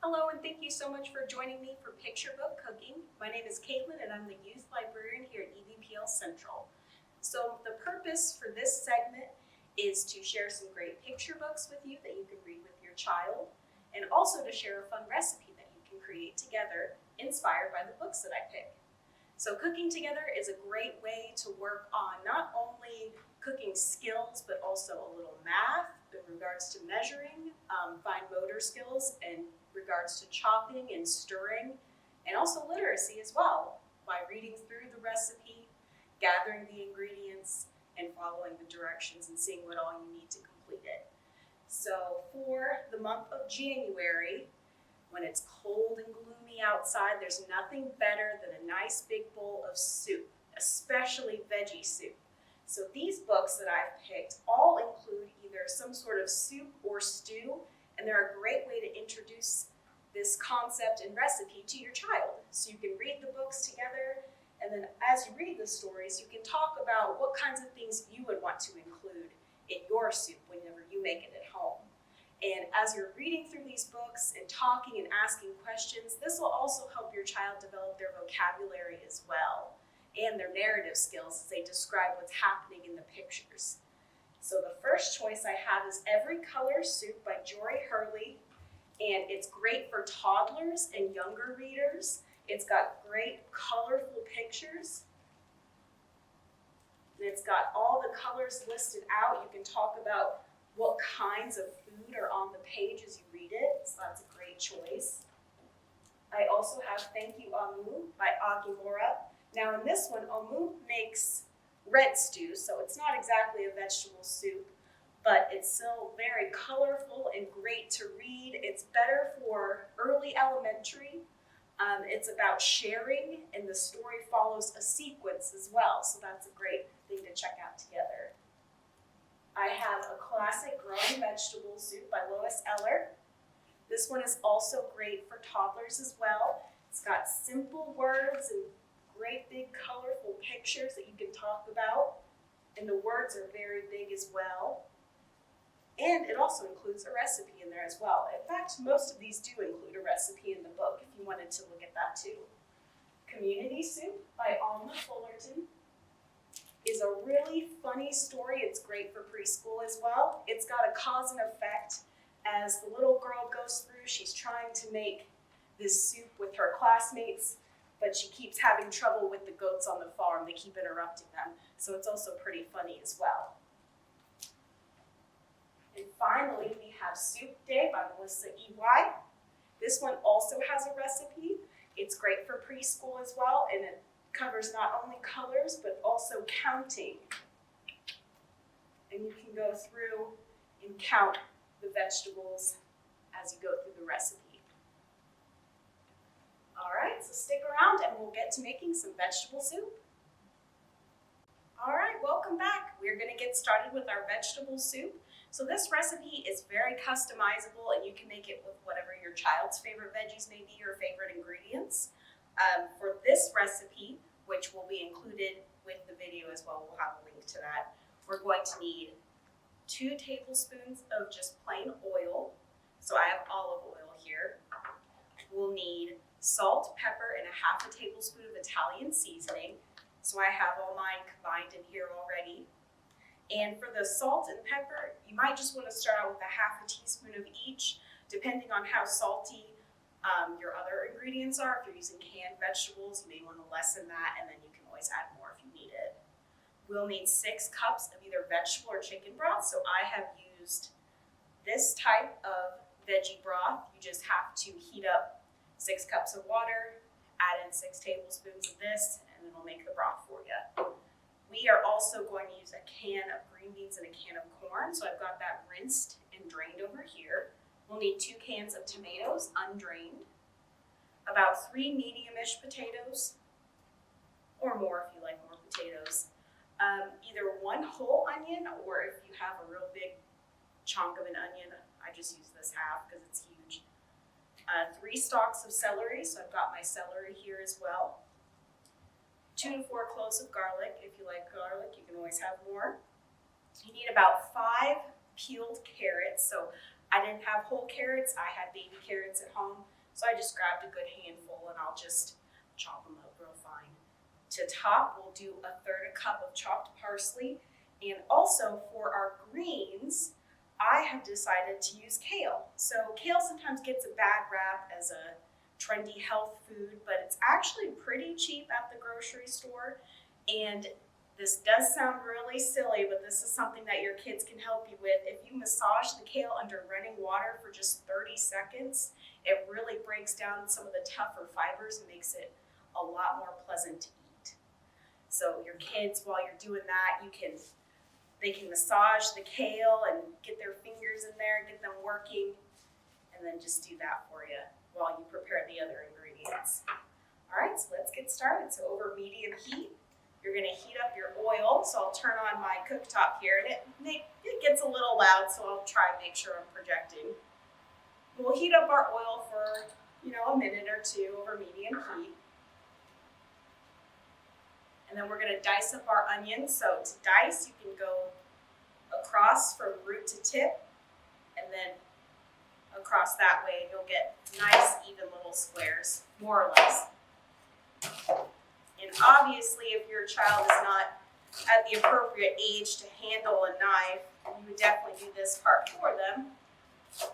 Hello, and thank you so much for joining me for Picture Book Cooking. My name is Caitlyn, and I'm the Youth Librarian here at EVPL Central. So the purpose for this segment is to share some great picture books with you that you can read with your child, and also to share a fun recipe that you can create together, inspired by the books that I pick. So cooking together is a great way to work on not only cooking skills, but also a little math in regards to measuring, fine motor skills, and regards to chopping and stirring, and also literacy as well, by reading through the recipe, gathering the ingredients, and following the directions and seeing what all you need to complete it. So for the month of January, when it's cold and gloomy outside, there's nothing better than a nice big bowl of soup, especially veggie soup. So these books that I've picked all include either some sort of soup or stew, and they're a great way to introduce this concept and recipe to your child. So you can read the books together, and then as you read the stories, you can talk about what kinds of things you would want to include in your soup whenever you make it at home. And as you're reading through these books and talking and asking questions, this will also help your child develop their vocabulary as well, and their narrative skills as they describe what's happening in the pictures. So the first choice I have is Every Color Soup by Jory Hurley, and it's great for toddlers and younger readers. It's got great colorful pictures, and it's got all the colors listed out. You can talk about what kinds of food are on the page as you read it, so that's a great choice. I also have Thank You Amu by Agimura. Now in this one, Amu makes red stew, so it's not exactly a vegetable soup, but it's still very colorful and great to read. It's better for early elementary. It's about sharing, and the story follows a sequence as well, so that's a great thing to check out together. I have A Classic Growing Vegetable Soup by Lois Eller. This one is also great for toddlers as well. It's got simple words and great big colorful pictures that you can talk about, and the words are very big as well. And it also includes a recipe in there as well. In fact, most of these do include a recipe in the book if you wanted to look at that too. Community Soup by Alma Fullerton is a really funny story. It's great for preschool as well. It's got a cause and effect. As the little girl goes through, she's trying to make this soup with her classmates, but she keeps having trouble with the goats on the farm. They keep interrupting them. So it's also pretty funny as well. And finally, we have Soup Day by Melissa E.Y. This one also has a recipe. It's great for preschool as well, and it covers not only colors, but also counting. And you can go through and count the vegetables as you go through the recipe. All right, so stick around and we'll get to making some vegetable soup. All right, welcome back. We're gonna get started with our vegetable soup. So this recipe is very customizable, and you can make it with whatever your child's favorite veggies may be or favorite ingredients. For this recipe, which will be included with the video as well, we'll have a link to that, we're going to need 2 tablespoons of just plain oil. So I have olive oil here. We'll need salt, pepper, and a half a tablespoon of Italian seasoning. So I have all mine combined in here already. And for the salt and pepper, you might just want to start out with a half a teaspoon of each, depending on how salty your other ingredients are. If you're using canned vegetables, you may want to lessen that, and then you can always add more if you need it. We'll need 6 cups of either vegetable or chicken broth. So I have used this type of veggie broth. You just have to heat up 6 cups of water, add in 6 tablespoons of this, and it'll make the broth for you. We are also going to use a can of green beans and a can of corn. So I've got that rinsed and drained over here. We'll need 2 cans of tomatoes, undrained, about 3 medium-ish potatoes, or more if you like more potatoes. Either 1 whole onion, or if you have a real big chunk of an onion, I just use this half because it's huge. 3 stalks of celery, so I've got my celery here as well. 2 to 4 cloves of garlic. If you like garlic, you can always have more. You need about 5 peeled carrots. So I didn't have whole carrots, I had baby carrots at home, so I just grabbed a good handful and I'll just chop them up real fine. To top, we'll do 1/3 cup of chopped parsley, and also for our greens, I have decided to use kale. So kale sometimes gets a bad rap as a trendy health food, but it's actually pretty cheap at the grocery store. And this does sound really silly, but this is something that your kids can help you with. If you massage the kale under running water for just 30 seconds, it really breaks down some of the tougher fibers and makes it a lot more pleasant to eat. So your kids, while you're doing that, they can massage the kale and get their fingers in there, get them working, and then just do that for you while you prepare the other ingredients. All right, so let's get started. So over medium heat, you're gonna heat up your oil. So I'll turn on my cooktop here, and it gets a little loud, so I'll try and make sure I'm projecting. We'll heat up our oil for, a minute or two over medium heat. And then we're gonna dice up our onions. So to dice, you can go across from root to tip, and then across that way, you'll get nice, even little squares, more or less. And obviously, if your child is not at the appropriate age to handle a knife, you would definitely do this part for them.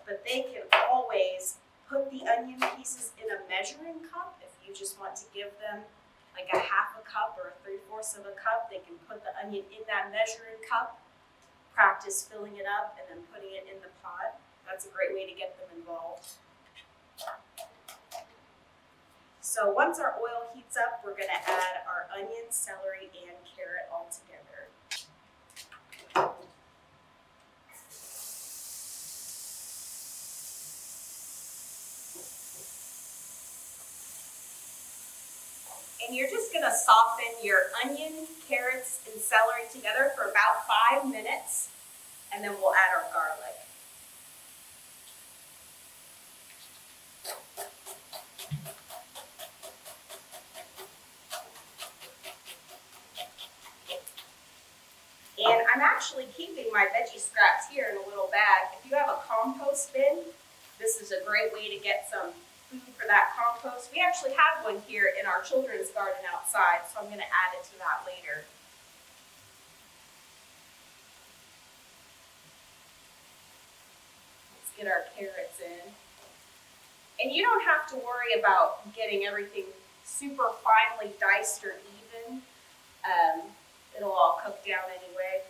But they can always put the onion pieces in a measuring cup. If you just want to give them like a 1/2 cup or 3/4 of a cup, they can put the onion in that measuring cup, practice filling it up and then putting it in the pot. That's a great way to get them involved. So once our oil heats up, we're gonna add our onion, celery, and carrot all together. And you're just gonna soften your onion, carrots, and celery together for about 5 minutes, and then we'll add our garlic. And I'm actually keeping my veggie scraps here in a little bag. If you have a compost bin, this is a great way to get some food for that compost. We actually have one here in our children's garden outside, so I'm going to add it to that later. Let's get our carrots in. And you don't have to worry about getting everything super finely diced or even. It'll all cook down anyway.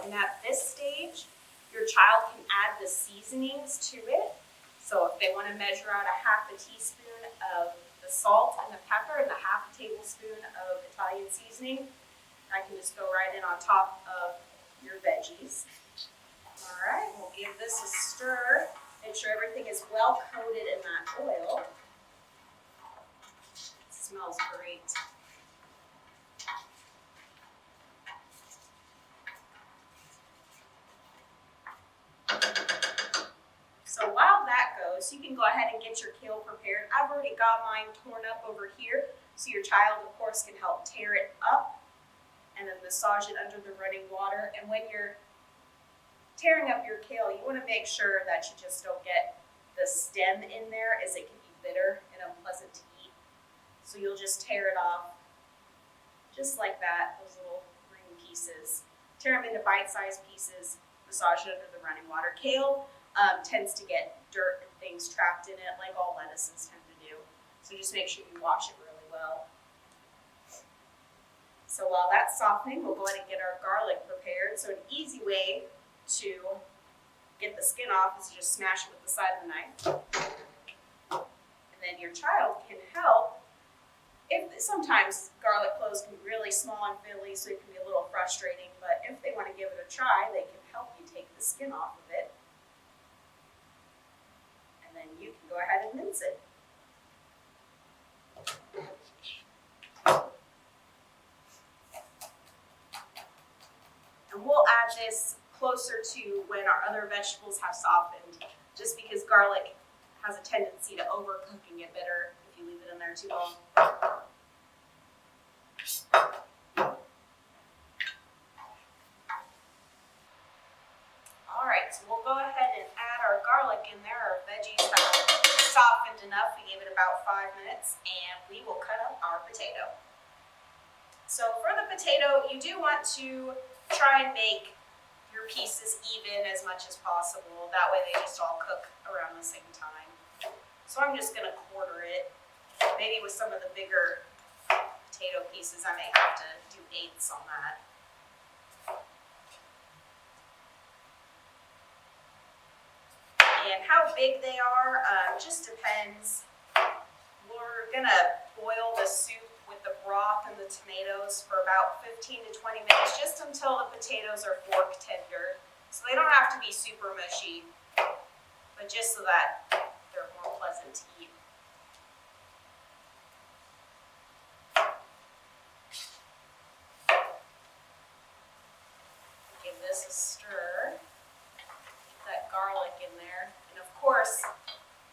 And at this stage, your child can add the seasonings to it. So if they want to measure out a 1/2 teaspoon of the salt and the pepper and the 1/2 tablespoon of Italian seasoning, I can just go right in on top of your veggies. All right, we'll give this a stir. Make sure everything is well coated in that oil. It smells great. So while that goes, you can go ahead and get your kale prepared. I've already got mine torn up over here, so your child, of course, can help tear it up and then massage it under the running water. And when you're tearing up your kale, you want to make sure that you just don't get the stem in there, as it can be bitter and unpleasant to eat. So you'll just tear it off just like that, those little green pieces. Tear them into bite-sized pieces, massage it under the running water. Kale tends to get dirt and things trapped in it, like all lettuces tend to do. So just make sure you wash it really well. So while that's softening, we'll go ahead and get our garlic prepared. So an easy way to get the skin off is to just smash it with the side of the knife. And then your child can help. Sometimes garlic cloves can be really small and fiddly, so it can be a little frustrating, but if they want to give it a try, they can help you take the skin off of it. And then you can go ahead and mince it. And we'll add this closer to when our other vegetables have softened, just because garlic has a tendency to overcook and get bitter if you leave it in in there too long. All right, so we'll go ahead and add our garlic in there. Our veggies have softened enough. We gave it about 5 minutes, and we will cut up our potato. So for the potato, you do want to try and make your pieces even as much as possible. That way they just all cook around the same time. So I'm just gonna quarter it. Maybe with some of the bigger potato pieces, I may have to do 1/8 on that. And how big they are just depends. We're gonna boil the soup with the broth and the tomatoes for about 15 to 20 minutes, just until the potatoes are fork tender. So they don't have to be super mushy, but just so that they're more pleasant to eat. Give this a stir. Get that garlic in there. And of course,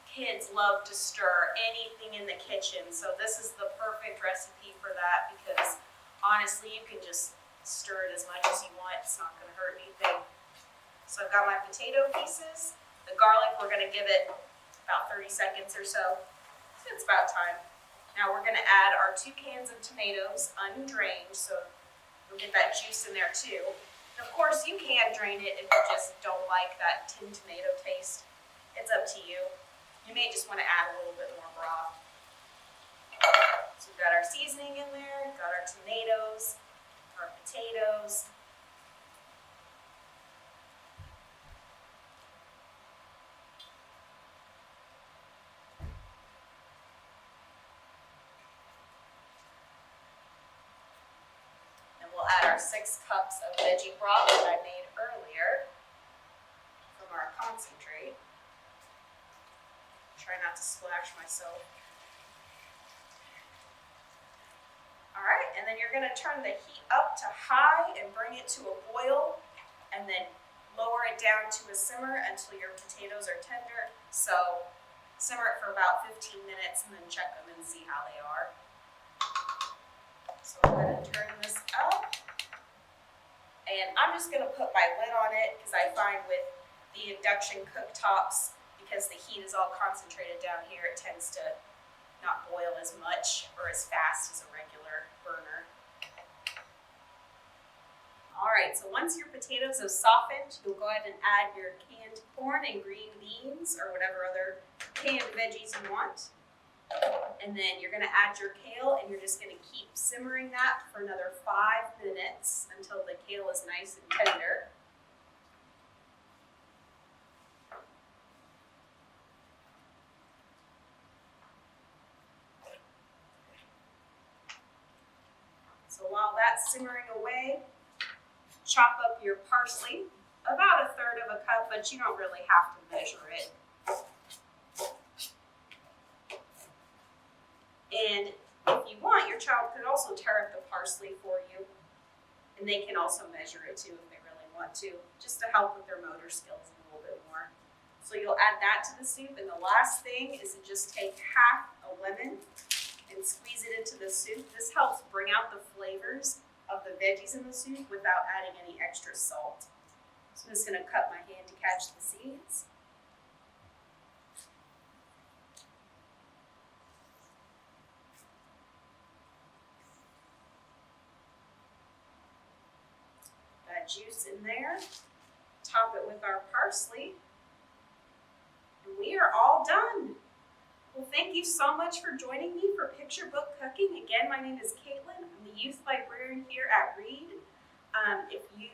kids love to stir anything in the kitchen, so this is the perfect recipe for that because honestly, you can just stir it as much as you want. It's not going to hurt anything. So I've got my potato pieces. The garlic, we're going to give it about 30 seconds or so. It's about time. Now we're going to add our 2 cans of tomatoes, undrained, so we'll get that juice in there too. And of course, you can drain it if you just don't like that tin tomato taste. It's up to you. You may just want to add a little bit more broth. So we've got our seasoning in there, got our tomatoes, our potatoes. And we'll add our 6 cups of veggie broth that I made earlier from our concentrate. Try not to splash myself. All right, and then you're gonna turn the heat up to high and bring it to a boil, and then lower it down to a simmer until your potatoes are tender. So simmer it for about 15 minutes and then check them and see how they are. So I'm gonna turn this up. And I'm just gonna put my lid on it because I find with the induction cooktops, because the heat is all concentrated down here, it tends to not boil as much or as fast as a regular burner. All right, so once your potatoes have softened, you'll go ahead and add your canned corn and green beans or whatever other canned veggies you want. And then you're gonna add your kale and you're just gonna keep simmering that for another 5 minutes until the kale is nice and tender. So while that's simmering away, chop up your parsley, about 1/3 of a cup, but you don't really have to measure it. And if you want, your child could also tear up the parsley for you, and they can also measure it too if they really want to, just to help with their motor skills a little bit more. So you'll add that to the soup, and the last thing is to just take half a lemon and squeeze it into the soup. This helps bring out the flavors of the veggies in the soup without adding any extra salt. So I'm just gonna cut my hand to catch the seeds. That juice in there. Top it with our parsley. And we are all done. Well, thank you so much for joining me for Picture Book Cooking. Again, my name is Caitlin. I'm the youth librarian here at Reed. If you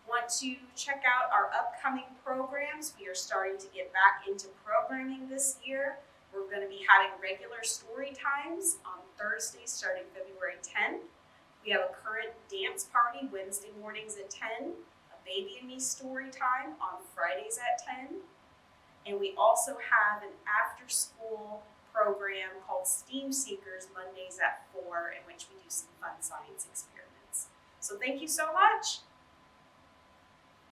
want to check out our upcoming programs, we are starting to get back into programming this year. We're going to be having regular story times on Thursdays starting February 10th. We have a current dance party Wednesday mornings at 10, a Baby and Me story time on Fridays at 10. And we also have an after-school program called STEAM Seekers Mondays at 4, in which we do some fun science experiments. So thank you so much.